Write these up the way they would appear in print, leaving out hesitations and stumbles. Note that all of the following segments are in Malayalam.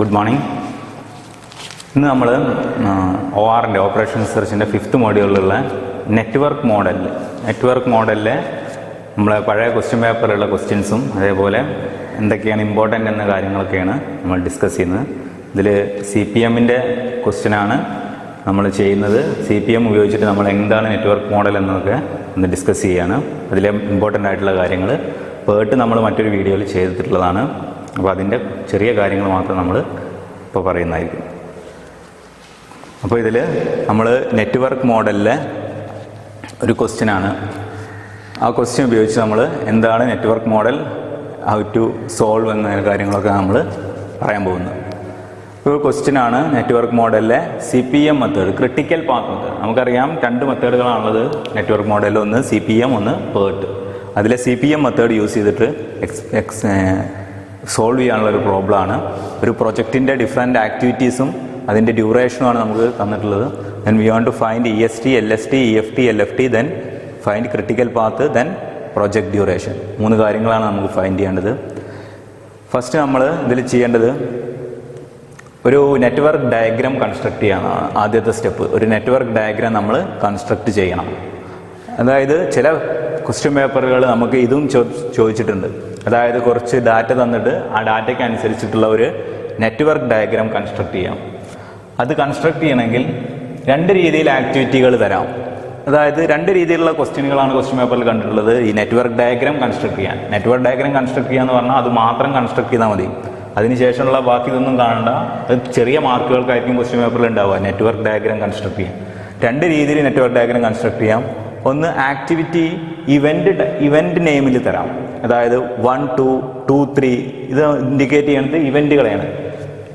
Good morning. ഇന്ന് നമ്മൾ ORൻ്റെ ഓപ്പറേഷൻ റിസർച്ചിൻ്റെ 5th മോഡ്യൂളിലുള്ള നെറ്റ്വർക്ക് മോഡലിലെ നമ്മളെ പഴയ ക്വസ്റ്റ്യൻ പേപ്പറിലുള്ള ക്വസ്റ്റ്യൻസും അതേപോലെ എന്തൊക്കെയാണ് ഇമ്പോർട്ടൻ്റ് എന്ന കാര്യങ്ങളൊക്കെയാണ് നമ്മൾ ഡിസ്കസ് ചെയ്യുന്നത്. ഇതിൽ CPMൻ്റെ ക്വസ്റ്റ്യനാണ് നമ്മൾ ചെയ്യുന്നത്. CPM ഉപയോഗിച്ചിട്ട് നമ്മൾ എന്താണ് നെറ്റ്വർക്ക് മോഡൽ എന്നൊക്കെ ഒന്ന് ഡിസ്കസ് ചെയ്യുകയാണ്. അതിലെ ഇമ്പോർട്ടൻ്റ് ആയിട്ടുള്ള കാര്യങ്ങൾ പേർട്ട് നമ്മൾ മറ്റൊരു വീഡിയോയിൽ ചെയ്തിട്ടുള്ളതാണ്. അപ്പോൾ അതിൻ്റെ ചെറിയ കാര്യങ്ങൾ മാത്രം നമ്മൾ ഇപ്പോൾ പറയുന്നതായിരിക്കും. അപ്പോൾ ഇതിൽ നമ്മൾ നെറ്റ്വർക്ക് മോഡലിലെ ഒരു ക്വസ്റ്റ്യനാണ്. ആ ക്വസ്റ്റ്യൻ ഉപയോഗിച്ച് നമ്മൾ എന്താണ് network model, how to solve എന്ന കാര്യങ്ങളൊക്കെ നമ്മൾ പറയാൻ പോകുന്നത്. ഒരു ക്വസ്റ്റ്യനാണ് നെറ്റ്വർക്ക് മോഡലിലെ CPM method, critical path method. നമുക്കറിയാം 2 മെത്തേഡുകളാണുള്ളത് നെറ്റ്വർക്ക് മോഡലിൽ, ഒന്ന് CPM, ഒന്ന് PERT. അതിലെ CPM മെത്തേഡ് യൂസ് ചെയ്തിട്ട് സോൾവ് ചെയ്യാനുള്ളൊരു പ്രോബ്ലമാണ്. ഒരു പ്രൊജക്റ്റിൻ്റെ ഡിഫറെൻറ്റ് ആക്ടിവിറ്റീസും അതിൻ്റെ ഡ്യൂറേഷനുമാണ് നമുക്ക് തന്നിട്ടുള്ളത്. Then we want to find EST, LST, EFT, LFT, then find critical path, then project duration. 3 കാര്യങ്ങളാണ് നമുക്ക് ഫൈൻഡ് ചെയ്യേണ്ടത്. ഫസ്റ്റ് നമ്മൾ ഇതിൽ ചെയ്യേണ്ടത് ഒരു നെറ്റ്വർക്ക് ഡയഗ്രാം കൺസ്ട്രക്ട് ചെയ്യാനാണ് ആദ്യത്തെ സ്റ്റെപ്പ്. ഒരു നെറ്റ്വർക്ക് ഡയഗ്രാം നമ്മൾ കൺസ്ട്രക്ട് ചെയ്യണം. അതായത് ചില ക്വസ്റ്റ്യൻ പേപ്പറുകൾ നമുക്ക് ഇതും ചോദിച്ചിട്ടുണ്ട്. അതായത് കുറച്ച് ഡാറ്റ തന്നിട്ട് ആ ഡാറ്റയ്ക്ക് അനുസരിച്ചിട്ടുള്ള ഒരു നെറ്റ്വർക്ക് ഡയഗ്രാം കൺസ്ട്രക്ട് ചെയ്യാം. അത് കൺസ്ട്രക്ട് ചെയ്യണമെങ്കിൽ 2 രീതിയിൽ ആക്ടിവിറ്റികൾ തരാം. അതായത് 2 രീതിയിലുള്ള ക്വസ്റ്റ്യനുകളാണ് ക്വസ്റ്റ്യൻ പേപ്പറിൽ കണ്ടിട്ടുള്ളത്. ഈ നെറ്റ്വർക്ക് ഡയഗ്രാം കൺസ്ട്രക്ട് ചെയ്യാൻ, നെറ്റ്വർക്ക് ഡയഗ്രാം കൺസ്ട്രക്ട് ചെയ്യാന്ന് പറഞ്ഞാൽ അത് മാത്രം കൺസ്ട്രക്ട് ചെയ്താൽ മതി. അതിനുശേഷമുള്ള ബാക്കി ഇതൊന്നും കാണണ്ട. അത് ചെറിയ മാർക്കുകൾക്കായിരിക്കും ക്വസ്റ്റ്യൻ പേപ്പറിൽ ഉണ്ടാവുക. നെറ്റ്വർക്ക് ഡയഗ്രാം കൺസ്ട്രക്ട് ചെയ്യാം 2 രീതിയിൽ നെറ്റ്വർക്ക് ഡയഗ്രാം കൺസ്ട്രക്ട് ചെയ്യാം. ഒന്ന് ആക്ടിവിറ്റി ഇവന്റ് നെയിമിൽ തരാം. അതായത് 1, 2, 2, 3 ഇത് ഇൻഡിക്കേറ്റ് ചെയ്യുന്നത് ഇവന്റുകളെയാണ്.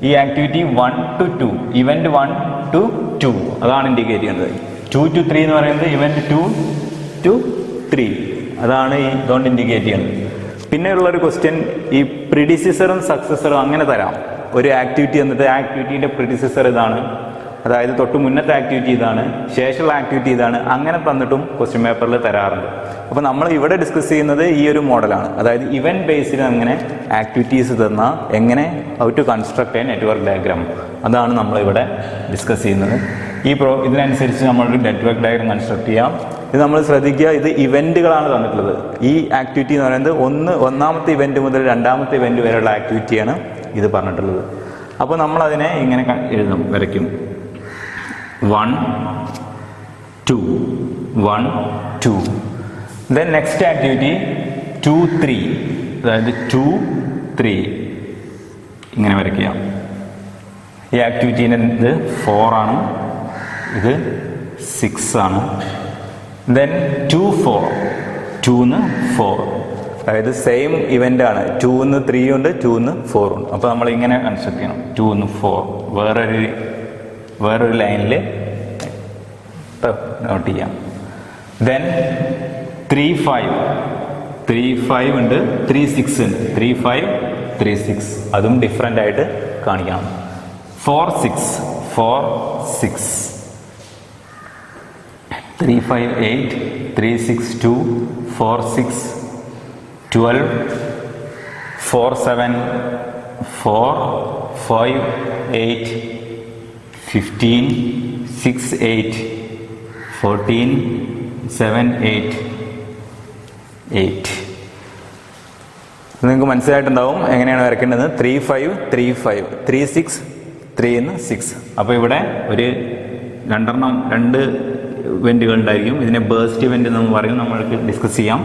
ഈ ആക്ടിവിറ്റി 1 to 2, ഇവന്റ് 1 to 2 അതാണ് ഇൻഡിക്കേറ്റ് ചെയ്യുന്നത്. 2 to 3 എന്ന് പറയുന്നത് ഇവന്റ് 2 to 3 അതാണ് ഈ ഇതുകൊണ്ട് ഇൻഡിക്കേറ്റ് ചെയ്യുന്നത്. പിന്നെ ഉള്ളൊരു ക്വസ്റ്റ്യൻ ഈ പ്രിഡിസിസറും സക്സസറും അങ്ങനെ തരാം. ഒരു ആക്ടിവിറ്റി എന്നിട്ട് ആക്ടിവിറ്റീൻ്റെ പ്രിഡിസിസർ ഇതാണ്, അതായത് തൊട്ട് മുന്നത്തെ ആക്ടിവിറ്റി ഇതാണ്, ശേഷമുള്ള ആക്ടിവിറ്റി ഇതാണ്, അങ്ങനെ തന്നിട്ടും ക്വസ്റ്റ്യൻ പേപ്പറിൽ തരാറുണ്ട്. അപ്പോൾ നമ്മൾ ഇവിടെ ഡിസ്കസ് ചെയ്യുന്നത് ഈ ഒരു മോഡലാണ്. അതായത് ഇവന്റ് ബേസിൽ അങ്ങനെ ആക്ടിവിറ്റീസ് തന്നാൽ എങ്ങനെ how to construct a network diagram, അതാണ് നമ്മളിവിടെ ഡിസ്കസ് ചെയ്യുന്നത്. ഇതിനനുസരിച്ച് നമ്മളൊരു നെറ്റ്വർക്ക് ഡയഗ്രാം കൺസ്ട്രക്ട് ചെയ്യാം. ഇത് നമ്മൾ ശ്രദ്ധിക്കുക, ഇത് ഇവന്റുകളാണ് തന്നിട്ടുള്ളത്. ഈ ആക്ടിവിറ്റി എന്ന് പറയുന്നത് ഒന്നാമത്തെ ഇവന്റ് മുതൽ 2ാമത്തെ ഇവന്റ് വരെയുള്ള ആക്ടിവിറ്റിയാണ് ഇത് പറഞ്ഞിട്ടുള്ളത്. അപ്പോൾ നമ്മളതിനെ ഇങ്ങനെ വരയ്ക്കും. 1, 2, 1, 2. ദെൻ നെക്സ്റ്റ് ആക്ടിവിറ്റി 2, 3, അതായത് 2, 3 ഇങ്ങനെ വരയ്ക്കുക. ഈ ആക്ടിവിറ്റീൻ്റെ ഇത് 4 ആണ്, ഇത് 6 ആണ്. ദെൻ 2, 4, 2 4, അതായത് സെയിം ഇവൻ്റ് ആണ്. 2 3 ഉണ്ട്, 2 4 ഉണ്ട്. അപ്പോൾ നമ്മൾ ഇങ്ങനെ കൺസ്ട്രക്ട് ചെയ്യണം. 2 4 വേറൊരു ലൈനിൽ നോട്ട് ചെയ്യാം. ദെൻ 3, 5 ഉണ്ട്, 3, 6 ഉണ്ട്. 3, 5, 3, 6 അതും ഡിഫറെൻ്റ് ആയിട്ട് കാണിക്കണം. 4, 6, 3, 5, 8, 3, 6, 2, 4, 6, 12, 4, 7, 4, 5, 8, 15, 6, 8, 14, 7, 8, 8. നിങ്ങൾക്ക് മനസ്സിലായിട്ടുണ്ടാവും എങ്ങനെയാണ് വരയ്ക്കേണ്ടത്. 3, 5, 3, 5, 3, 6, 3 6. അപ്പോൾ ഇവിടെ ഒരു 2 ഇവൻറ്റുകൾ ഉണ്ടായിരിക്കും. ഇതിനെ ബേസ്റ്റ് ഇവൻ്റ് എന്ന് പറയും, നമ്മൾക്ക് ഡിസ്കസ് ചെയ്യാം.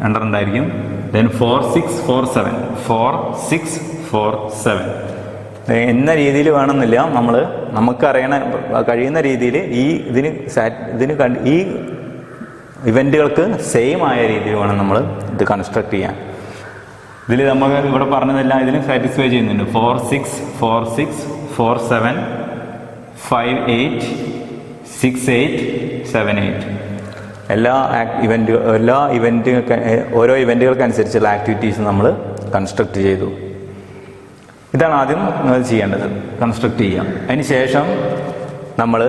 2 ഉണ്ടായിരിക്കും. ദെൻ 4, 6, 4, 7, 4, 6, 4, 7 എന്ന രീതിയിൽ വേണമെന്നില്ല. നമുക്ക് കഴിയുന്ന രീതിയിൽ ഈ ഇവൻറ്റുകൾക്ക് സെയിം ആയ രീതിയിൽ വേണം നമ്മൾ ഇത് കൺസ്ട്രക്ട് ചെയ്യാൻ. ഇതിൽ നമുക്ക് ഇവിടെ പറഞ്ഞതെല്ലാം ഇതിന് സാറ്റിസ്ഫൈ ചെയ്യുന്നുണ്ട്. 4, 6, 4, 6, 4, 7, 5, 8, 6, 8, 7, 8 ഓരോ ഇവൻറ്റുകൾക്കനുസരിച്ചുള്ള ആക്ടിവിറ്റീസ് നമ്മൾ കൺസ്ട്രക്ട് ചെയ്തു. ഇതാണ് ആദ്യം നിങ്ങൾ ചെയ്യേണ്ടത്, കൺസ്ട്രക്ട് ചെയ്യാം. അതിന് ശേഷം നമ്മൾ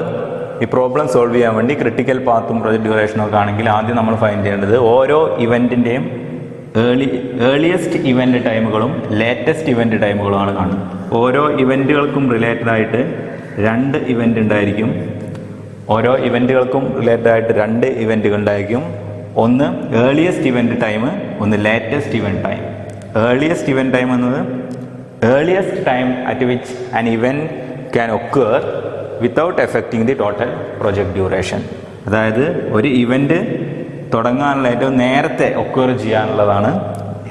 ഈ പ്രോബ്ലം സോൾവ് ചെയ്യാൻ വേണ്ടി ക്രിട്ടിക്കൽ പാത്തും പ്രൊജക്റ്റ് ഡ്യൂറേഷനും ഒക്കെ ആണെങ്കിൽ ആദ്യം നമ്മൾ ഫൈൻഡ് ചെയ്യേണ്ടത് ഓരോ ഇവൻറ്റിൻ്റെയും ഏർലിയസ്റ്റ് ഇവൻ്റ് ടൈമുകളും ലേറ്റസ്റ്റ് ഇവൻ്റ് ടൈമുകളുമാണ് കാണുന്നത്. ഓരോ ഇവൻറ്റുകൾക്കും റിലേറ്റഡ് ആയിട്ട് 2 ഇവൻ്റ് ഉണ്ടായിരിക്കും. ഓരോ ഇവൻറ്റുകൾക്കും റിലേറ്റഡ് ആയിട്ട് 2 ഇവൻറ്റുകൾ ഉണ്ടായിരിക്കും. ഒന്ന് ഏർലിയസ്റ്റ് ഇവൻ്റ് ടൈം, ഒന്ന് latest event time. Earliest event time എന്നത് earliest time at which an event can occur without affecting the total project duration. അതായത് ഒരു ഇവൻ്റ് തുടങ്ങാനുള്ള ഏറ്റവും നേരത്തെ ഒക്കർ ചെയ്യാനുള്ളതാണ്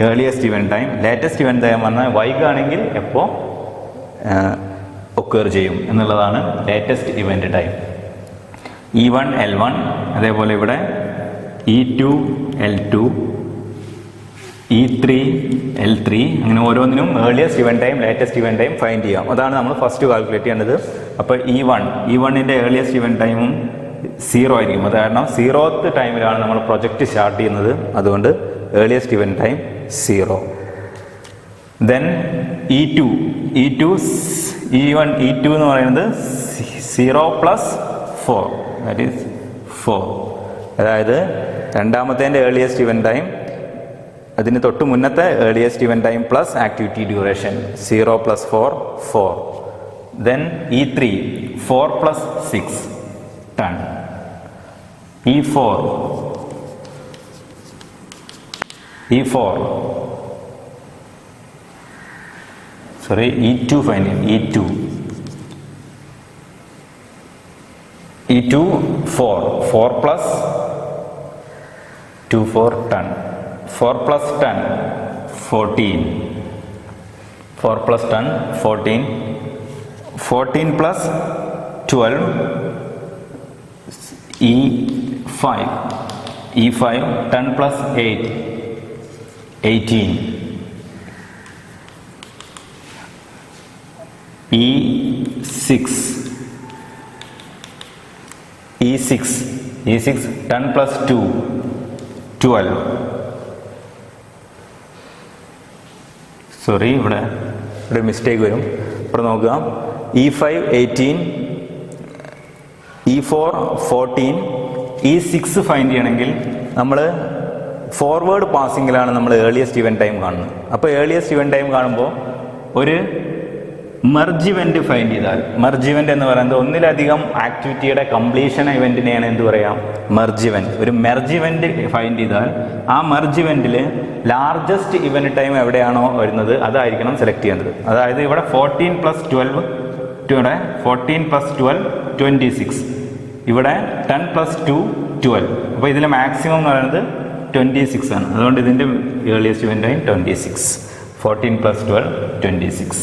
earliest event time. Latest event time പറഞ്ഞാൽ വൈകാണെങ്കിൽ എപ്പോൾ ഒക്കർ ചെയ്യും എന്നുള്ളതാണ് latest event time. E1 L1, അതേപോലെ ഇവിടെ E2 L2, E3 L3, അങ്ങനെ ഓരോന്നിനും earliest event time latest event time find ചെയ്യാം. അതാണ് നമ്മൾ ഫസ്റ്റ് കാൽക്കുലേറ്റ് ചെയ്യേണ്ടത്. അപ്പോൾ E1ൻ്റെ ഏർലിയസ്റ്റ് ഇവൻ്റ് ടൈമും 0 ആയിരിക്കും. അത് കാരണം 0th ടൈമിലാണ് നമ്മൾ പ്രൊജക്റ്റ് സ്റ്റാർട്ട് ചെയ്യുന്നത്. അതുകൊണ്ട് earliest event time 0. Then E2 എന്ന് പറയുന്നത് 0 + 4, ദാറ്റ് ഈസ് 4. അതായത് രണ്ടാമത്തേൻ്റെ ഏർലിയസ്റ്റ് ഇവൻ്റ് ടൈം, അതിന് തൊട്ട് മുന്നത്തെ earliest event time plus activity duration 0 + 4, 4. Then E3 4 + 6, 10. E4 E2 find ചെയ്യും. E2 4 + 2, 4, 10. 4 + 10 14. 4 + 10 14. 14 + 12 E5. 10 + 8 18. E6 10 + 2 12. സോറി, ഇവിടെ മിസ്റ്റേക്ക് വരും. ഇവിടെ നോക്കുക. E5 18, E4 14, E6 ഫൈൻഡ് ചെയ്യണമെങ്കിൽ നമ്മൾ ഫോർവേഡ് പാസിങ്ങിലാണ് നമ്മൾ ഏർലിയസ്റ്റ് ഇവൻ്റ് ടൈം കാണുന്നത്. അപ്പോൾ ഏർലിയസ്റ്റ് ഇവൻ്റ് ടൈം കാണുമ്പോൾ ഒരു മെർജ് ഇവൻ്റ് ഫൈൻഡ് ചെയ്താൽ, മെർജ് ഇവൻ്റ് എന്ന് പറയുന്നത് ഒന്നിലധികം ആക്ടിവിറ്റിയുടെ കംപ്ലീഷൻ ഇവൻറ്റിനെയാണ് എന്ത് പറയാം, മെർജ് ഇവൻ്റ്. ഒരു മെർജ് ഇവൻ്റ് ഫൈൻഡ് ചെയ്താൽ ആ മെർജ് ഇവൻറ്റിൽ ലാർജസ്റ്റ് ഇവൻ്റ് ടൈം എവിടെയാണോ വരുന്നത് അതായിരിക്കണം സെലക്ട് ചെയ്യേണ്ടത്. അതായത് ഇവിടെ 14 + 12, ഇവിടെ 14 + 12 26, ഇവിടെ 10 + 2 12. അപ്പോൾ ഇതിൽ മാക്സിമം എന്ന് പറയുന്നത് 26 ആണ്. അതുകൊണ്ട് ഇതിൻ്റെ earliest event time 26. 14 + 12 26.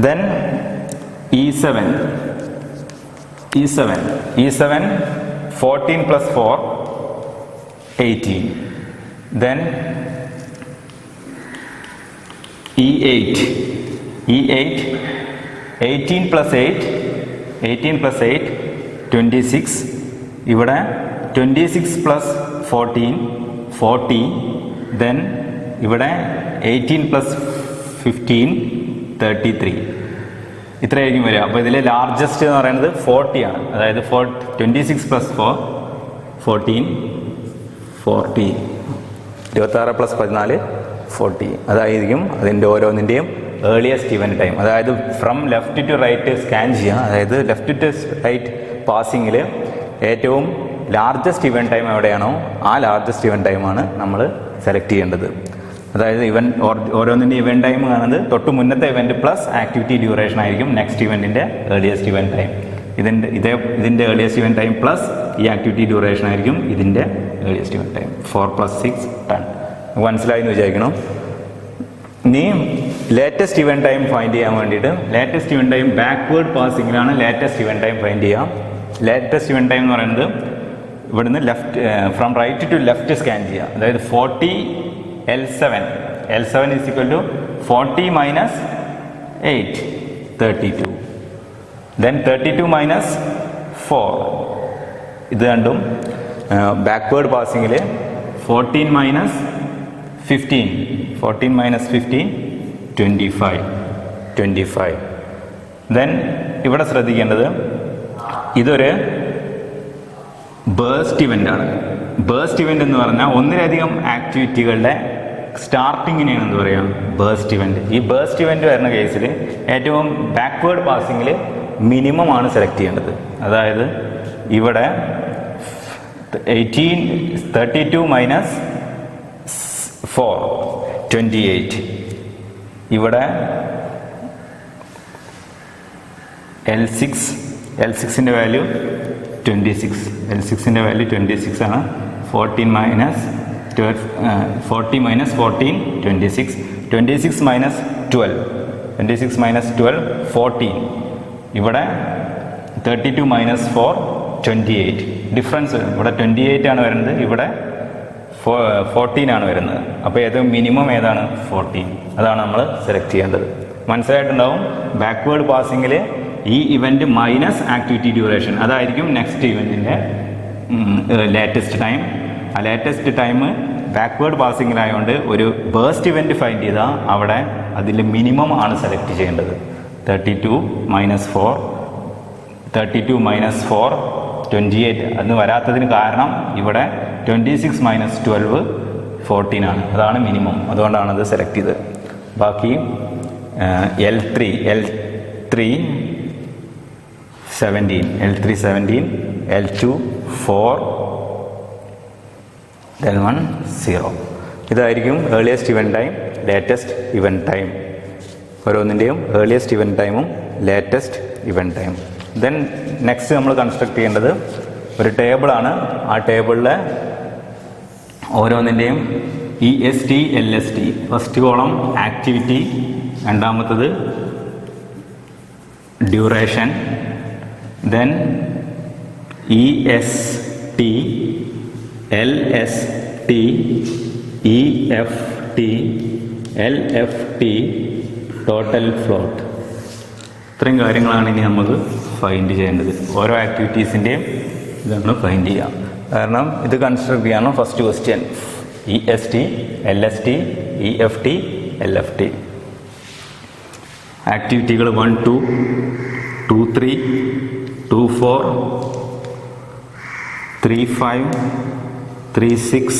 Then E7 14 + 4 18. Then E8 18 + 8 26. ഇവിടെ 26 + 14 40. Then ഇവിടെ 18 + 15 33. ഇത്രയായിരിക്കും വരിക. അപ്പോൾ ഇതിൽ ലാർജസ്റ്റ് എന്ന് പറയുന്നത് 40 ആണ്. അതായത് 26 + 4 14 40, 26 + 14 40. അതായിരിക്കും അതിൻ്റെ ഓരോന്നിൻ്റെയും ഏർലിയസ്റ്റ് ഇവൻ്റ് ടൈം. അതായത് from left to right scan ചെയ്യുക. അതായത് ലെഫ്റ്റ് ടു റൈറ്റ് പാസിങ്ങിൽ ഏറ്റവും ലാർജസ്റ്റ് ഇവൻ്റ് ടൈം എവിടെയാണോ ആ ലാർജസ്റ്റ് ഇവൻ്റ് ടൈമാണ് നമ്മൾ സെലക്ട് ചെയ്യേണ്ടത്. അതായത് ഓരോന്നിൻ്റെ ഇവൻ്റ് ടൈം കാണുന്നത് തൊട്ട് മുന്നത്തെ ഇവൻ്റ് പ്ലസ് ആക്ടിവിറ്റി ഡ്യൂറേഷൻ ആയിരിക്കും നെക്സ്റ്റ് ഇവൻറ്റിൻ്റെ ഏർലിയസ്റ്റ് ഇവൻ്റ് ടൈം. ഇതിൻ്റെ ഏർലിയസ്റ്റ് ഇവൻ്റ് ടൈം പ്ലസ് ഈ ആക്ടിവിറ്റി ഡ്യൂറേഷൻ ആയിരിക്കും ഇതിൻ്റെ ഏർലിയസ്റ്റ് ഇവൻ്റ് ടൈം. 4 + 6 10. മനസ്സിലായി എന്ന് വിചാരിക്കണം. ഇനി ലേറ്റസ്റ്റ് ഇവൻ്റ് ടൈം ഫൈൻഡ് ചെയ്യാൻ വേണ്ടിയിട്ട് ലേറ്റസ്റ്റ് ഇവൻ്റ് ടൈം ബാക്ക്വേർഡ് പാസിങ്ങിലാണ് ലേറ്റസ്റ്റ് ഇവൻ്റ് ടൈം ഫൈൻഡ് ചെയ്യാം. ലേറ്റസ്റ്റ് ഇവൻ്റ് ടൈം എന്ന് പറയുന്നത് ഇവിടുന്ന് from right to left scan ചെയ്യുക. അതായത് 40 L7 is equal to 40 - 8 32. Then 32 - 4. ഇത് രണ്ടും ബാക്ക്വേർഡ് പാസിങ്ങിൽ 14 - 15 25. ദെൻ ഇവിടെ ശ്രദ്ധിക്കേണ്ടത് ഇതൊരു ബേസ്റ്റ് ഇവൻ്റ് ആണ്. ബേസ്റ്റ് ഇവൻ്റ് എന്ന് പറഞ്ഞാൽ ഒന്നിലധികം ആക്ടിവിറ്റികളുടെ സ്റ്റാർട്ടിങ്ങിനെയാണ് എന്ത് പറയുക, ബേസ്റ്റ് ഇവൻ്റ്. ഈ ബേസ്റ്റ് ഇവൻ്റ് വരുന്ന കേസിൽ ഏറ്റവും ബാക്ക്വേർഡ് പാസിങ്ങിൽ മിനിമം ആണ് സെലക്ട് ചെയ്യേണ്ടത്. അതായത് ഇവിടെ 32 മൈനസ് 4 28. ഇവിടെ L6ൻ്റെ വാല്യൂ 26. L6ൻ്റെ വാല്യൂ 26 ആണ്. 40 മൈനസ് 14 26. 26 മൈനസ് 12 14. ഇവിടെ 32 മൈനസ് 4 28. ഡിഫറൻസ് ഇവിടെ 28 ആണ് വരുന്നത്, ഇവിടെ 14 ആണ് വരുന്നത്. അപ്പോൾ ഏറ്റവും മിനിമം ഏതാണ്? 14. അതാണ് നമ്മൾ സെലക്ട് ചെയ്യേണ്ടത്. മനസ്സിലായിട്ടുണ്ടാവും. ബാക്ക്വേർഡ് പാസിങ്ങിൽ ഈ ഇവൻ്റ് മൈനസ് ആക്ടിവിറ്റി ഡ്യൂറേഷൻ, അതായിരിക്കും നെക്സ്റ്റ് ഇവൻറ്റിൻ്റെ ലേറ്റസ്റ്റ് ടൈം. ആ ലേറ്റസ്റ്റ് ടൈം ബാക്ക്വേർഡ് പാസിങ്ങിലായതുകൊണ്ട് ഒരു ബേസ്റ്റ് ഇവൻ്റ് ഫൈൻഡ് ചെയ്താൽ അവിടെ അതിൽ മിനിമം ആണ് സെലക്ട് ചെയ്യേണ്ടത്. 32 മൈനസ് 4 28 അന്ന് വരാത്തതിന് കാരണം ഇവിടെ 26 മൈനസ് 12 14 ആണ്. അതാണ് മിനിമം. അതുകൊണ്ടാണ് അത് സെലക്ട് ചെയ്തത്. ബാക്കി L3 17, L2 4, then 1 0. ഇതായിരിക്കും earliest event time, latest event time. ഓരോന്നിൻ്റെയും ഏർലിയസ്റ്റ് ഇവൻ്റ് ടൈമും ലേറ്റസ്റ്റ് ഇവൻ്റ് ടൈമും. ദെൻ നെക്സ്റ്റ് നമ്മൾ കൺസ്ട്രക്ട് ചെയ്യേണ്ടത് ഒരു ടേബിളാണ്. ആ ടേബിളിലെ ഓരോന്നിൻ്റെയും EST LST. First column activity, രണ്ടാമത്തത് duration, then EST LST EFT LFT total float. ഇത്രയും കാര്യങ്ങളാണ് ഇനി നമുക്ക് ഫൈൻഡ് ചെയ്യേണ്ടത്. ഓരോ ആക്ടിവിറ്റീസിൻ്റെയും ഇതാണ് ഫൈൻഡ് ചെയ്യുക. കാരണം ഇത് കൺസ്ട്രക്ട് ചെയ്യണം first question. EST LST EFT LFT. ആക്ടിവിറ്റികൾ 1 2 2 3 2 4 3 5 3 6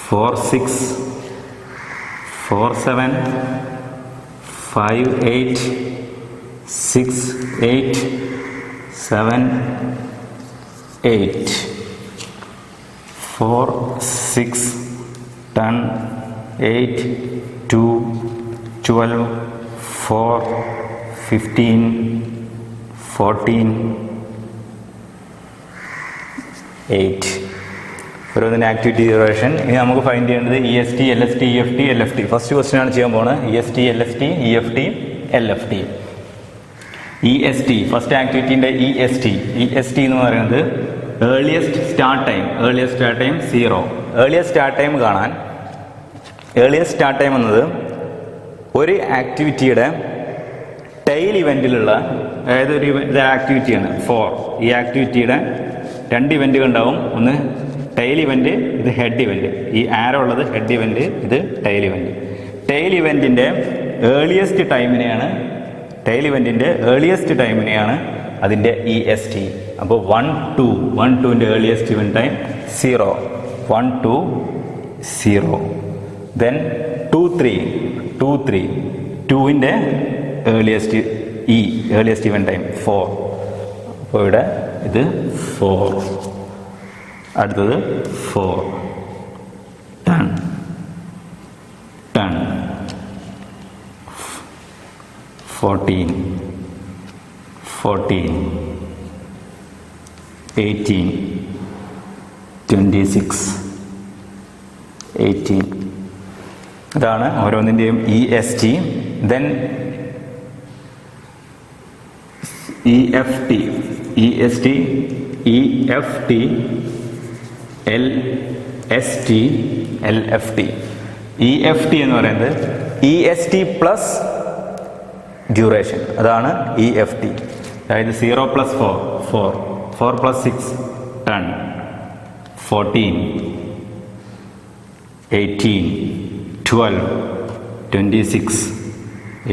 4 6 4 7 5 8 6 8 7 8 4 6 10 8 2 12 4 15 14 8. ഓരോന്നിൻ്റെ ആക്ടിവിറ്റി ഡ്യൂറേഷൻ. ഇനി നമുക്ക് ഫൈൻഡ് ചെയ്യേണ്ടത് EST LST EFT LFT. First question ആണ് ചെയ്യാൻ പോകുന്നത്. EST LST EFT LFT. EST first ആക്ടിവിറ്റീൻ്റെ EST എന്ന് പറയുന്നത് earliest start time 0. Earliest start time കാണാൻ, ഏർലിയസ്റ്റ് സ്റ്റാർട്ട് ടൈം എന്നത് ഒരു ആക്ടിവിറ്റിയുടെ ടെയിൽ ഇവൻറ്റിലുള്ള, അതായത് ഒരു ആക്ടിവിറ്റിയാണ് 4. ഈ ആക്ടിവിറ്റിയുടെ 2 ഇവൻറ്റുകൾ ഉണ്ടാവും. ഒന്ന് ടെയിൽ ഇവൻറ്റ്, ഇത് ഹെഡ് ഇവൻറ്റ്. ഈ ആരോ ഉള്ളത് ഹെഡ് ഇവൻറ്റ്, ഇത് ടെയിൽ ഇവൻറ്റ്. ടെയിൽ ഇവൻറ്റിൻ്റെ ഏർലിയസ്റ്റ് ടൈമിനെയാണ് അതിൻ്റെ EST. അപ്പോൾ 1 2ൻ്റെ ഏർലിയസ്റ്റ് ഇവൻറ്റ് ടൈം 0. 1 2 0. ദെൻ 2 3 2ൻ്റെ ഏർലിയസ്റ്റ് ഇവൻറ്റ് ടൈം 4. അപ്പോൾ ഇവിടെ ഇത് 4. അടുത്തത് 4 10 14 18 26 18. ഇതാണ് ഓരോന്നിൻ്റെയും EST. Then EFT EST EFT LST LFT. EFT എന്ന് പറയുന്നത് EST പ്ലസ് ഡ്യൂറേഷൻ, അതാണ് EFT. അതായത് 0 + 4 4 + 6 10 14 18 12 26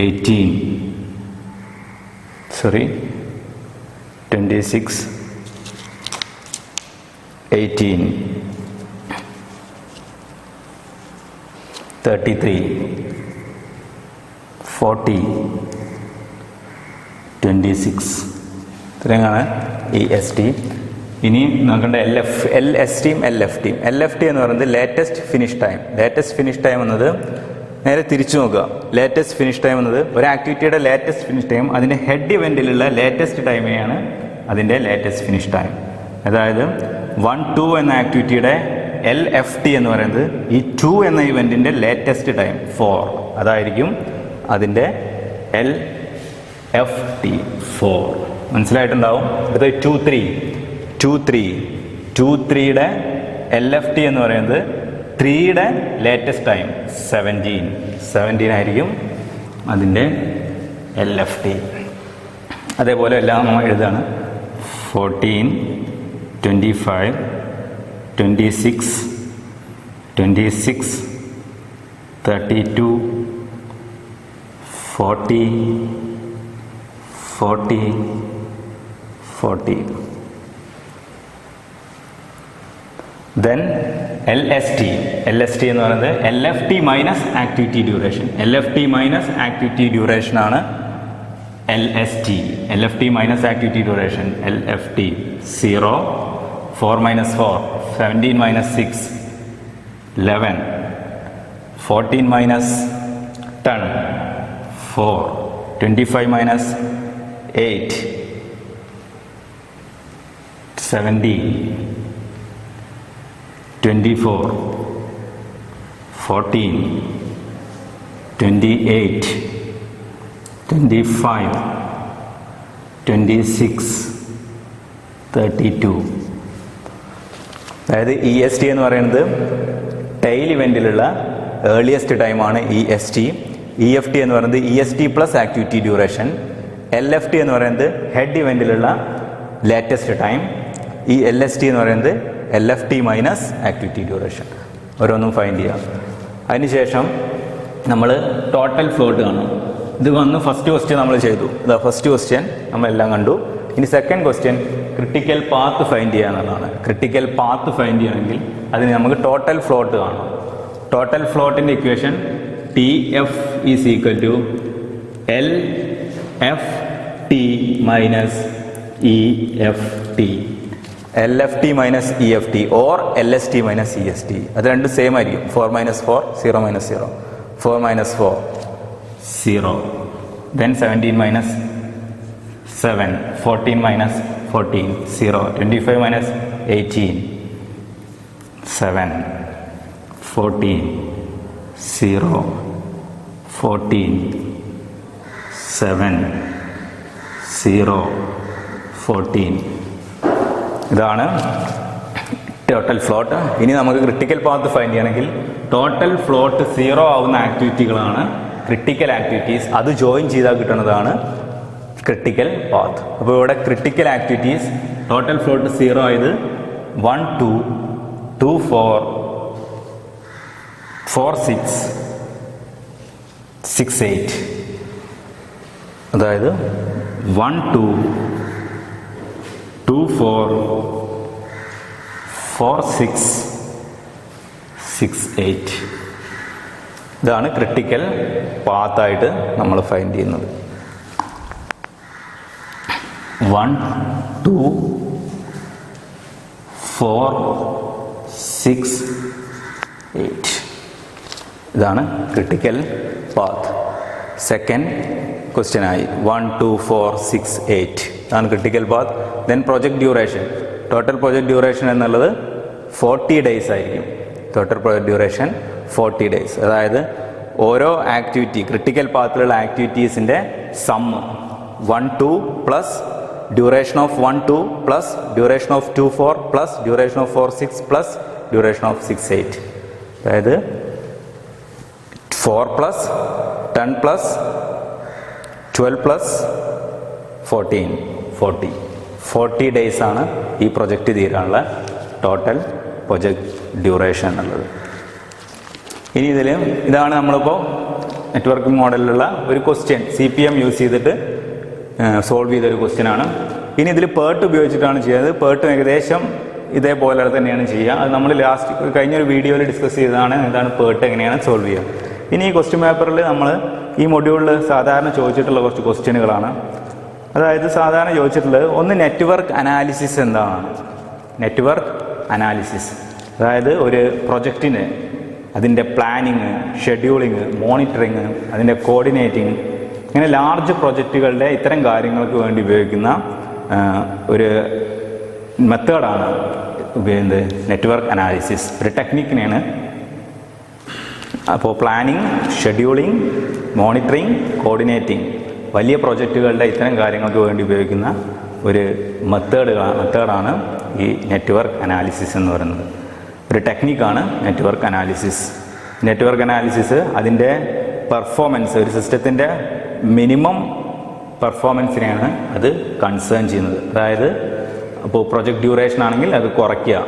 18 26 18, 33, 40, 26. ഇത്രയാണ് EST. ഇനി നോക്കേണ്ട LSTയും LFTയും. LFT എന്ന് പറയുന്നത് latest finish time. Latest finish time എന്നത് നേരെ തിരിച്ചു നോക്കുക. ലേറ്റസ്റ്റ് ഫിനിഷ് ടൈം എന്നത് ഒരു ആക്ടിവിറ്റിയുടെ ലേറ്റസ്റ്റ് ഫിനിഷ് ടൈം അതിൻ്റെ ഹെഡ് ഇവൻറ്റിലുള്ള ലേറ്റസ്റ്റ് ടൈമിനെയാണ് അതിൻ്റെ ലേറ്റസ്റ്റ് ഫിനിഷ് ടൈം. അതായത് 1, 2 എന്ന ആക്ടിവിറ്റിയുടെ LFT എന്ന് പറയുന്നത് ഈ 2 എന്ന ഇവൻറ്റിൻ്റെ ലേറ്റസ്റ്റ് ടൈം 4 അതായിരിക്കും അതിൻ്റെ LFT 4. മനസ്സിലായിട്ടുണ്ടാവും. അടുത്ത 2, 3യുടെ LFT എന്ന് പറയുന്നത് 3യുടെ ലേറ്റസ്റ്റ് ടൈം 17 ആയിരിക്കും അതിൻ്റെ LFT. അതേപോലെ എല്ലാം നമ്മൾ എഴുതാണ്. 14, 25, 26, 32, 40, 40. Then LST എന്ന് പറയുന്നത് LFT minus activity duration. LFT minus activity duration ആണ് LFT minus activity duration. LFT 0, 4 minus 4, 17 minus 6, 11, 14 minus 10, 4, 25 minus 8, 17, 24, 14, 28, 25, 26, 32. അതായത് EST എന്ന് പറയുന്നത് ടെയിൽ ഇവൻറ്റിലുള്ള ഏർലിയസ്റ്റ് ടൈമാണ് EST. EFT എന്ന് പറയുന്നത് EST plus activity duration. LFT എന്ന് പറയുന്നത് ഹെഡ് ഇവൻറ്റിലുള്ള ലേറ്റസ്റ്റ് ടൈം. ഈ LST എന്ന് പറയുന്നത് LFT മൈനസ് ആക്ടിവിറ്റി ഡ്യൂറേഷൻ. ഓരോന്നും ഫൈൻഡ് ചെയ്യാം. അതിനുശേഷം നമ്മൾ ടോട്ടൽ ഫ്ലോട്ട് കാണും. ഇത് വന്ന് ഫസ്റ്റ് ക്വസ്റ്റ്യൻ നമ്മൾ ചെയ്തു. ഇതാ ഫസ്റ്റ് ക്വസ്റ്റ്യൻ നമ്മളെല്ലാം കണ്ടു. ഇനി second question critical path find ചെയ്യുക എന്നുള്ളതാണ്. ക്രിട്ടിക്കൽ പാത്ത് ഫൈൻഡ് ചെയ്യണമെങ്കിൽ അതിന് നമുക്ക് ടോട്ടൽ ഫ്ലോട്ട് കാണും. ടോട്ടൽ ഫ്ലോട്ടിൻ്റെ equation TF is equal to LFT minus EFT. LFT minus EFT or LST minus EST. അത് രണ്ടും സെയിം ആയിരിക്കും. 4 minus 4, 0 minus 0. 4 minus 4, 0. Then 17 minus 7, 14 minus 14, 0. 25 minus 18, 7, 14, 0, 14, 7, 0, 14. ഇതാണ് ടോട്ടൽ ഫ്ലോട്ട്. ഇനി നമുക്ക് ക്രിട്ടിക്കൽ പാത്ത് ഫൈൻഡ് ചെയ്യണമെങ്കിൽ ടോട്ടൽ ഫ്ലോട്ട് 0 ആവുന്ന ആക്ടിവിറ്റികളാണ് ക്രിട്ടിക്കൽ ആക്ടിവിറ്റീസ്. അത് ജോയിൻ ചെയ്താൽ കിട്ടുന്നതാണ് ക്രിട്ടിക്കൽ പാത്ത്. അപ്പോൾ ഇവിടെ ക്രിട്ടിക്കൽ ആക്ടിവിറ്റീസ് ടോട്ടൽ ഫ്ലോട്ട് 0 ആയത് 1, 2, 2, 4, 4, 6, 6, 8. അതായത് 1, 2, 2, 4, 4, 6, 6, 8. ഇതാണ് ക്രിട്ടിക്കൽ പാത്തായിട്ട് നമ്മൾ ഫൈൻഡ് ചെയ്യുന്നത്. 1, 2, 4, 6, 8. ഇതാണ് ക്രിട്ടിക്കൽ പാത്ത്. സെക്കൻഡ് ക്വസ്റ്റ്യൻ ആയി 1, 2, 4, 6, 8. ഇതാണ് critical path. Then project duration. Total project duration എന്നുള്ളത് 40 days ആയിരിക്കും. Total project duration 40 days. അതായത് ഓരോ ആക്ടിവിറ്റി ക്രിട്ടിക്കൽ പാത്തിലുള്ള ആക്ടിവിറ്റീസിൻ്റെ sum 1, 2 plus duration of 1, 2 plus duration of 2, 4 plus duration of 4, 6 plus duration of 6, 8. അതായത് 4 പ്ലസ് 10 പ്ലസ് 12 പ്ലസ് 14, 40 days ആണ് ഈ പ്രൊജക്റ്റ് തീരാനുള്ള ടോട്ടൽ പ്രൊജക്റ്റ് ഡ്യൂറേഷൻ എന്നുള്ളത്. ഇനി ഇതാണ് നമ്മളിപ്പോൾ നെറ്റ്വർക്കിംഗ് മോഡലിലുള്ള ഒരു ക്വസ്റ്റ്യൻ CPM യൂസ് ചെയ്തിട്ട് സോൾവ് ചെയ്തൊരു ക്വസ്റ്റ്യൻ ആണ്. ഇനി ഇതിൽ പേർട്ട് ഉപയോഗിച്ചിട്ടാണ് ചെയ്യുന്നത്. പേർട്ട് ഏകദേശം ഇതേപോലെ തന്നെയാണ് ചെയ്യുക. അത് നമ്മൾ ലാസ്റ്റ് കഴിഞ്ഞൊരു വീഡിയോയിൽ ഡിസ്കസ് ചെയ്തതാണ് എന്താണ് പേർട്ട് എങ്ങനെയാണ് സോൾവ് ചെയ്യുക. ഇനി ഈ ക്വസ്റ്റ്യൻ പേപ്പറിൽ നമ്മൾ ഈ മൊഡ്യൂളിൽ സാധാരണ ചോദിച്ചിട്ടുള്ള കുറച്ച് ക്വസ്റ്റ്യനുകളാണ്. അതായത് സാധാരണ ചോദിച്ചിട്ടുള്ളത് ഒന്ന് നെറ്റ്വർക്ക് അനാലിസിസ് എന്താണ്. നെറ്റ്വർക്ക് അനാലിസിസ് അതായത് ഒരു പ്രൊജക്റ്റിന് അതിൻ്റെ പ്ലാനിങ്, ഷെഡ്യൂളിങ്, മോണിറ്ററിങ്, അതിൻ്റെ കോർഡിനേറ്റിംഗ്, ഇങ്ങനെ ലാർജ് പ്രൊജക്റ്റുകളുടെ ഇത്തരം കാര്യങ്ങൾക്ക് വേണ്ടി ഉപയോഗിക്കുന്ന ഒരു മെത്തേഡാണ് ഉപയോഗിക്കുന്നത് നെറ്റ്വർക്ക് അനാലിസിസ്. ഒരു ടെക്നിക്കിനെയാണ്. അപ്പോൾ പ്ലാനിങ്, ഷെഡ്യൂളിംഗ്, മോണിറ്ററിങ്, കോർഡിനേറ്റിംഗ്, വലിയ പ്രൊജക്റ്റുകളുടെ ഇത്തരം കാര്യങ്ങൾക്ക് വേണ്ടി ഉപയോഗിക്കുന്ന ഒരു മെത്തേഡാണ് ഈ നെറ്റ്വർക്ക് അനാലിസിസ് എന്ന് പറയുന്നത്. ഒരു ടെക്നിക്കാണ് നെറ്റ്വർക്ക് അനാലിസിസ്. നെറ്റ്വർക്ക് അനാലിസിസ് അതിൻ്റെ പെർഫോമൻസ്, ഒരു സിസ്റ്റത്തിൻ്റെ മിനിമം പെർഫോമൻസിനെയാണ് അത് കൺസേൺ ചെയ്യുന്നത്. അതായത് അപ്പോൾ പ്രൊജക്റ്റ് ഡ്യൂറേഷൻ ആണെങ്കിൽ അത് കുറയ്ക്കുക,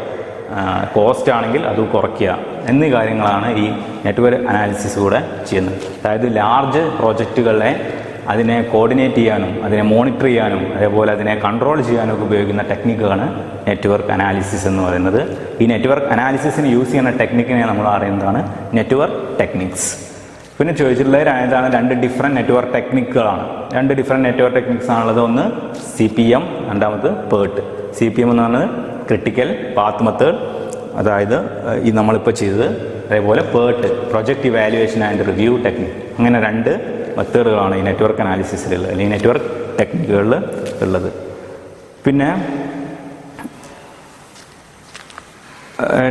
കോസ്റ്റ് ആണെങ്കിൽ അത് കുറയ്ക്കുക എന്നീ കാര്യങ്ങളാണ് ഈ നെറ്റ്വർക്ക് അനാലിസിസ് കൂടെ ചെയ്യുന്നത്. അതായത് ലാർജ് പ്രോജക്റ്റുകളെ അതിനെ കോർഡിനേറ്റ് ചെയ്യാനും അതിനെ മോണിറ്റർ ചെയ്യാനും അതേപോലെ അതിനെ കൺട്രോൾ ചെയ്യാനും ഒക്കെ ഉപയോഗിക്കുന്ന ടെക്നിക്കാണ് നെറ്റ്വർക്ക് അനാലിസിസ് എന്ന് പറയുന്നത്. ഈ നെറ്റ്വർക്ക് അനാലിസിസിന് യൂസ് ചെയ്യുന്ന ടെക്നിക്കിനെ നമ്മൾ അറിയുന്നതാണ് നെറ്റ്വർക്ക് ടെക്നിക്സ്. പിന്നെ ചോദിച്ചിട്ടുള്ളത് എന്താണ്, രണ്ട് ഡിഫറെൻറ്റ് നെറ്റ്വർക്ക് ടെക്നിക്കുകളാണ്. രണ്ട് ഡിഫറെൻറ്റ് നെറ്റ്വർക്ക് ടെക്നിക്സ് ആണുള്ളത്. ഒന്ന് CPM, രണ്ടാമത് PERT. CPM എന്ന് പറയുന്നത് ക്രിട്ടിക്കൽ പാത്ത് മെത്തേഡ്, അതായത് ഈ നമ്മളിപ്പോൾ ചെയ്തത്. അതേപോലെ PERT, project evaluation and review technique. അങ്ങനെ രണ്ട് മെത്തേഡുകളാണ് ഈ നെറ്റ്വർക്ക് അനാലിസിസിലുള്ളത് അല്ലെങ്കിൽ നെറ്റ്വർക്ക് ടെക്നിക്കുകളിൽ ഉള്ളത്. പിന്നെ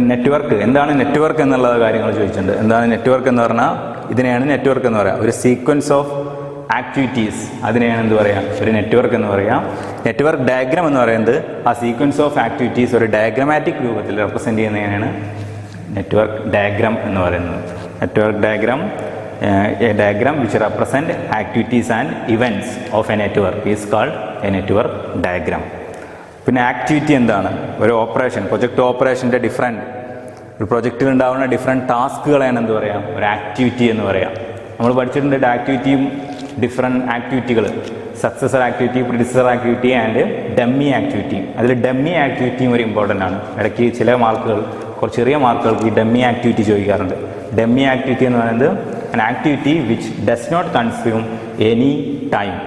നെറ്റ്വർക്ക് എന്താണ്, നെറ്റ്വർക്ക് എന്നുള്ള കാര്യങ്ങൾ ചോദിച്ചിട്ടുണ്ട്. എന്താണ് നെറ്റ്വർക്ക് എന്ന് പറഞ്ഞാൽ ഇതിനെയാണ് നെറ്റ്വർക്ക് എന്ന് പറയാം. ഒരു സീക്വൻസ് ഓഫ് ആക്ടിവിറ്റീസ്, അതിനെയാണ് എന്ത് പറയാം, ഒരു നെറ്റ്വർക്ക് എന്ന് പറയാം. നെറ്റ്വർക്ക് ഡയഗ്രാം എന്ന് പറയുന്നത് ആ സീക്വൻസ് ഓഫ് ആക്ടിവിറ്റീസ് ഒരു ഡയഗ്രാമാറ്റിക് രൂപത്തിൽ റെപ്രസെൻറ്റ് ചെയ്യുന്നതിനാണ് നെറ്റ്വർക്ക് ഡയഗ്രാം എന്ന് പറയുന്നത്. Network diagram, a diagram which represent activities and events of a network is called a network diagram. പിന്നെ ആക്ടിവിറ്റി എന്താണ്, ഒരു ഓപ്പറേഷൻ, പ്രൊജക്റ്റ് ഓപ്പറേഷൻ്റെ ഒരു പ്രൊജക്റ്റിൽ ഉണ്ടാകുന്ന ഡിഫറെൻറ്റ് ടാസ്കുകളെയാണ് എന്ത് പറയാം, ഒരു ആക്ടിവിറ്റി എന്ന് പറയാം. നമ്മൾ പഠിച്ചിട്ടുണ്ട് ആക്ടിവിറ്റിയും ഡിഫറെൻറ്റ് ആക്ടിവിറ്റികൾ, successor activity, predecessor activity and dummy activity. അതിൽ ഡമ്മി ആക്ടിവിറ്റിയും ഒരു ഇമ്പോർട്ടൻ്റ് ആണ്. ഇടയ്ക്ക് ചില മാർക്കുകൾ, കുറച്ച് ചെറിയ മാർക്കുകൾക്ക് ഈ ഡമ്മി ആക്ടിവിറ്റി ചോദിക്കാറുണ്ട്. ഡമ്മി ആക്ടിവിറ്റി എന്ന് പറയുന്നത് an activity which does not consume any time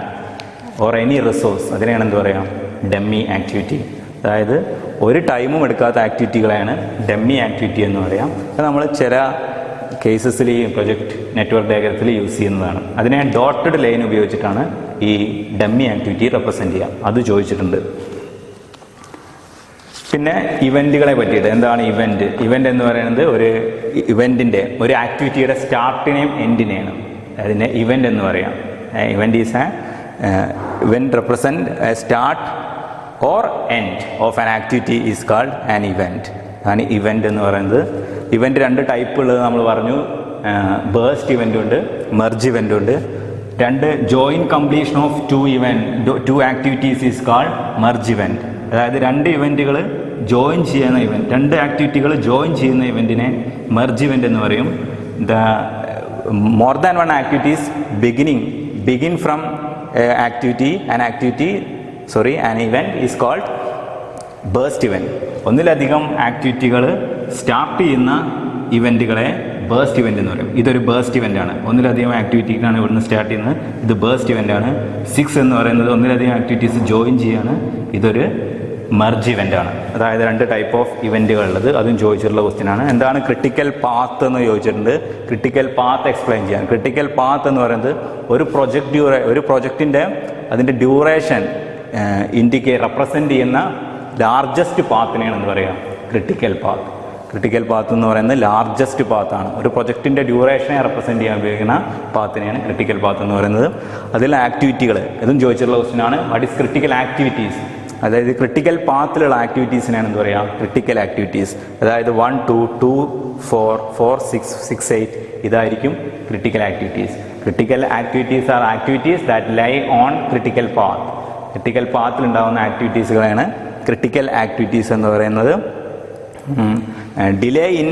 or any resource, അതിനെയാണ് എന്ത് പറയാം, ഡമ്മി ആക്ടിവിറ്റി. അതായത് ഒരു ടൈമും എടുക്കാത്ത ആക്ടിവിറ്റികളെയാണ് ഡമ്മി ആക്ടിവിറ്റി എന്ന് പറയാം. അത് നമ്മൾ ചില കേസസിൽ ഈ പ്രൊജക്റ്റ് നെറ്റ്വർക്ക് ഡയഗ്രത്തിൽ യൂസ് ചെയ്യുന്നതാണ്. അതിനെ ഡോട്ടഡ് ലൈൻ ഉപയോഗിച്ചിട്ടാണ് ഈ ഡമ്മി ആക്ടിവിറ്റി റെപ്രസെൻറ്റ് ചെയ്യുക. അത് ചോദിച്ചിട്ടുണ്ട്. പിന്നെ ഇവൻറ്റുകളെ പറ്റിയിട്ട് എന്താണ് ഇവൻറ്റ്. ഇവൻ്റ് എന്ന് പറയുന്നത് ഒരു ഇവൻറ്റിൻ്റെ, ഒരു ആക്ടിവിറ്റിയുടെ സ്റ്റാർട്ടിനെയും എൻഡിനെയാണ് അതിനെ ഇവൻ്റ് എന്ന് പറയാം. Event is event represent A start or end of an activity is called an event. ആണ് ഇവൻ്റ് എന്ന് പറയുന്നത്. ഇവൻ്റ് രണ്ട് ടൈപ്പ് ഉള്ളത് നമ്മൾ പറഞ്ഞു. ബേസ്റ്റ് ഇവൻ്റ് ഉണ്ട്, മെർജ് ഇവൻ്റ് ഉണ്ട്. രണ്ട് join completion of two activities is called merge event. അതായത് രണ്ട് ഇവൻറ്റുകൾ ജോയിൻ ചെയ്യുന്ന ഇവൻറ്റ്, രണ്ട് ആക്ടിവിറ്റികൾ ജോയിൻ ചെയ്യുന്ന ഇവൻറ്റിനെ മെർജ് ഇവൻ്റ് എന്ന് പറയും. The more than one activities begin from an event is called burst event. ഒന്നിലധികം ആക്ടിവിറ്റികൾ സ്റ്റാർട്ട് ചെയ്യുന്ന ഇവൻറ്റുകളെ ബേസ്റ്റ് ഇവൻ്റ് എന്ന് പറയും. ഇതൊരു ബേസ്റ്റ് ഇവൻ്റാണ്. ഒന്നിലധികം ആക്ടിവിറ്റിക്കാണ് ഇവിടുന്ന് സ്റ്റാർട്ട് ചെയ്യുന്നത്. ഇത് ബേസ്റ്റ് ഇവൻ്റാണ്. 6 എന്ന് പറയുന്നത് ഒന്നിലധികം ആക്ടിവിറ്റീസ് ജോയിൻ ചെയ്യാണ്. ഇതൊരു മെർജ് ഇവൻ്റാണ്. അതായത് രണ്ട് ടൈപ്പ് ഓഫ് ഇവൻറ്റുകളുള്ളത്. അതും ചോദിച്ചിട്ടുള്ള ക്വസ്റ്റ്യനാണ്. എന്താണ് ക്രിട്ടിക്കൽ പാത്ത് എന്ന് ചോദിച്ചിട്ടുണ്ട്. ക്രിട്ടിക്കൽ പാത്ത് എക്സ്പ്ലെയിൻ ചെയ്യാൻ. ക്രിട്ടിക്കൽ പാത്ത് എന്ന് പറയുന്നത് ഒരു പ്രൊജക്റ്റിൻ്റെ അതിൻ്റെ ഡ്യൂറേഷൻ റെപ്രസെൻറ്റ് ചെയ്യുന്ന ലാർജസ്റ്റ് പാത്തിനെയാണ് എന്ന് പറയുക ക്രിട്ടിക്കൽ പാത്ത്. ക്രിട്ടിക്കൽ പാത്ത് എന്ന് പറയുന്നത് ലാർജസ്റ്റ് പാത്താണ്. ഒരു പ്രൊജക്റ്റിൻ്റെ ഡ്യൂറേഷനെ റെപ്രസെൻറ്റ് ചെയ്യാൻ ഉപയോഗിക്കുന്ന പാത്തിനെയാണ് ക്രിട്ടിക്കൽ പാത്ത് എന്ന് പറയുന്നത്. അതിൽ ആക്ടിവിറ്റികൾ ഇതും ചോദിച്ചിട്ടുള്ള ക്വസ്റ്റ്യനാണ്. What is critical activities. അതായത് ക്രിട്ടിക്കൽ പാത്തിലുള്ള ആക്ടിവിറ്റീസിനാണ് എന്ത് പറയുക, ക്രിട്ടിക്കൽ ആക്ടിവിറ്റീസ്. അതായത് 1, 2, 2, 4, 4, 6, 6, 8 ഇതായിരിക്കും critical activities. Critical activities are activities that lie on critical path. Critical പാത്തിൽ ഉണ്ടാകുന്ന ആക്ടിവിറ്റീസുകളാണ് ക്രിട്ടിക്കൽ ആക്ടിവിറ്റീസ് എന്ന് പറയുന്നത്. Delay in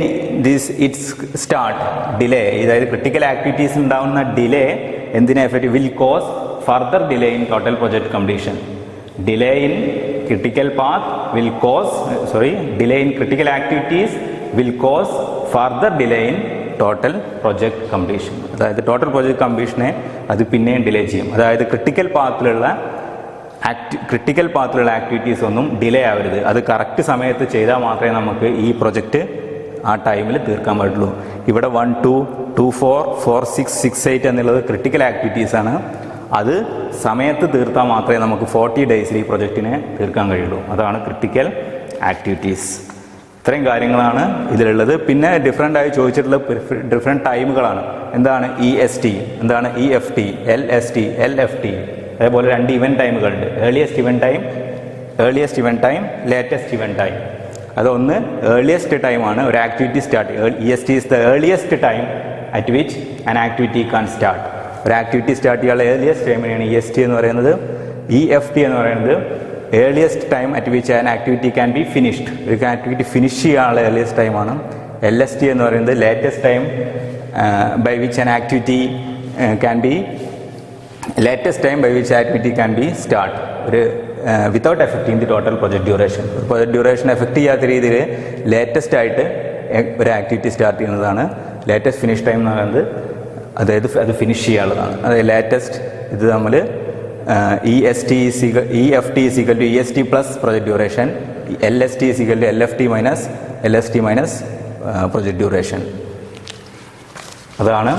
this it's start. Delay, അതായത് ക്രിട്ടിക്കൽ ആക്ടിവിറ്റീസിൽ ഉണ്ടാകുന്ന ഡിലേ എന്തിനെ effect will cause further delay in total project completion. delay in critical path will cause, delay in critical activities will cause further delay in total project completion. അതായത് ടോട്ടൽ പ്രൊജക്ട് കംപ്ലീഷനെ അത് പിന്നെയും ഡിലേ ചെയ്യും. അതായത് ക്രിട്ടിക്കൽ പാത്തിലുള്ള ആക്ടിവിറ്റീസ് ഒന്നും ഡിലേ ആവരുത്. അത് കറക്റ്റ് സമയത്ത് ചെയ്താൽ മാത്രമേ നമുക്ക് ഈ പ്രൊജക്റ്റ് ആ ടൈമിൽ തീർക്കാൻ പറ്റുള്ളൂ. ഇവിടെ 1, 2, 2, 4, 4, 6, 6, 8 എന്നുള്ളത് ക്രിട്ടിക്കൽ ആക്ടിവിറ്റീസാണ്. അത് സമയത്ത് തീർത്താൽ മാത്രമേ നമുക്ക് 40 ഡേയ്സിൽ ഈ പ്രൊജക്റ്റിനെ തീർക്കാൻ കഴിയുള്ളൂ. അതാണ് ക്രിട്ടിക്കൽ ആക്ടിവിറ്റീസ്. ഇത്രയും കാര്യങ്ങളാണ് ഇതിലുള്ളത്. പിന്നെ ഡിഫറെൻ്റ് ആയി ചോദിച്ചിട്ടുള്ള ഡിഫറെൻറ്റ് ടൈമുകളാണ്. എന്താണ് EST, എന്താണ് EFT, LST, LFT. അതേപോലെ 2 ഇവൻറ്റ് ടൈമുകളുണ്ട്. Earliest event time, latest event time. അതൊന്ന് ഏർലിയസ്റ്റ് ടൈമാണ് ഒരു activity start. EST is the earliest time at which an activity can start. ഒരു ആക്ടിവിറ്റി സ്റ്റാർട്ട് ചെയ്യാനുള്ള ഏർലിയസ്റ്റ് ടൈമിനെയാണ് EST എന്ന് പറയുന്നത്. EFT എന്ന് പറയുന്നത് earliest time at which an activity can be finished. ഒരു ആക്ടിവിറ്റി ഫിനിഷ് ചെയ്യാനുള്ള ഏർലിയസ്റ്റ് ടൈമാണ്. LST എന്ന് പറയുന്നത് latest time by which an activity can be start. ഒരു without affecting the total project duration. Project duration effect ചെയ്യാത്ത രീതിയിൽ ലേറ്റസ്റ്റ് ആയിട്ട് ഒരു ആക്ടിവിറ്റി സ്റ്റാർട്ട് ചെയ്യുന്നതാണ് ലേറ്റസ്റ്റ് ഫിനിഷ് ടൈം എന്ന് പറയുന്നത്. അതായത് അത് ഫിനിഷ് ചെയ്യാനുള്ളതാണ്. അതായത് ലേറ്റസ്റ്റ് ഇത് നമ്മൾ EFT is equal to EST plus project duration. LST is equal to LFT minus project duration. അതാണ്.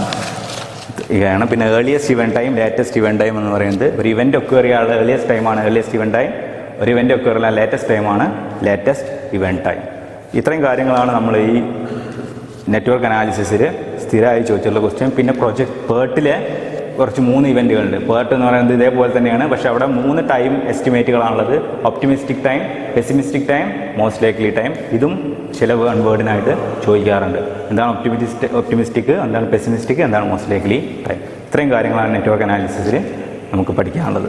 പിന്നെ earliest event time, latest event time എന്ന് പറയുന്നത് ഒരു ഇവൻറ്റ് ഒക്വയർ ചെയ്യാനുള്ള ഏർലിയസ്റ്റ് ടൈമാണ് ഏർലിയസ്റ്റ് ഇവൻറ്റ് ടൈം. ഒരു ഇവൻറ്റ് ഒക്വയർ ചെയ്യാൻ ലേറ്റസ്റ്റ് ടൈമാണ് ലേറ്റസ്റ്റ് ഇവൻറ്റ് ടൈം. ഇത്രയും കാര്യങ്ങളാണ് നമ്മൾ ഈ നെറ്റ്വർക്ക് അനാലിസിസിൽ സ്ഥിരമായി ചോദിച്ചിട്ടുള്ള ക്വസ്റ്റ്യൻ. പിന്നെ പ്രൊജക്ട് പേർട്ടിലെ കുറച്ച് 3 ഇവൻറ്റുകളുണ്ട്. പേർട്ട് എന്ന് പറയുന്നത് ഇതേപോലെ തന്നെയാണ്, പക്ഷേ അവിടെ 3 ടൈം എസ്റ്റിമേറ്റുകളാണുള്ളത്. Optimistic time, pessimistic time, most likely time. ഇതും ചില വേർഡിനായിട്ട് ചോദിക്കാറുണ്ട്. എന്താണ് ഒപ്റ്റിമിസ്റ്റിക്, എന്താണ് പെസിമിസ്റ്റിക്, എന്താണ് മോസ്റ്റ് ലൈക്ലി ടൈം. ഇത്രയും കാര്യങ്ങളാണ് നെറ്റ്വർക്ക് അനാലിസിസിൽ നമുക്ക് പഠിക്കാനുള്ളത്.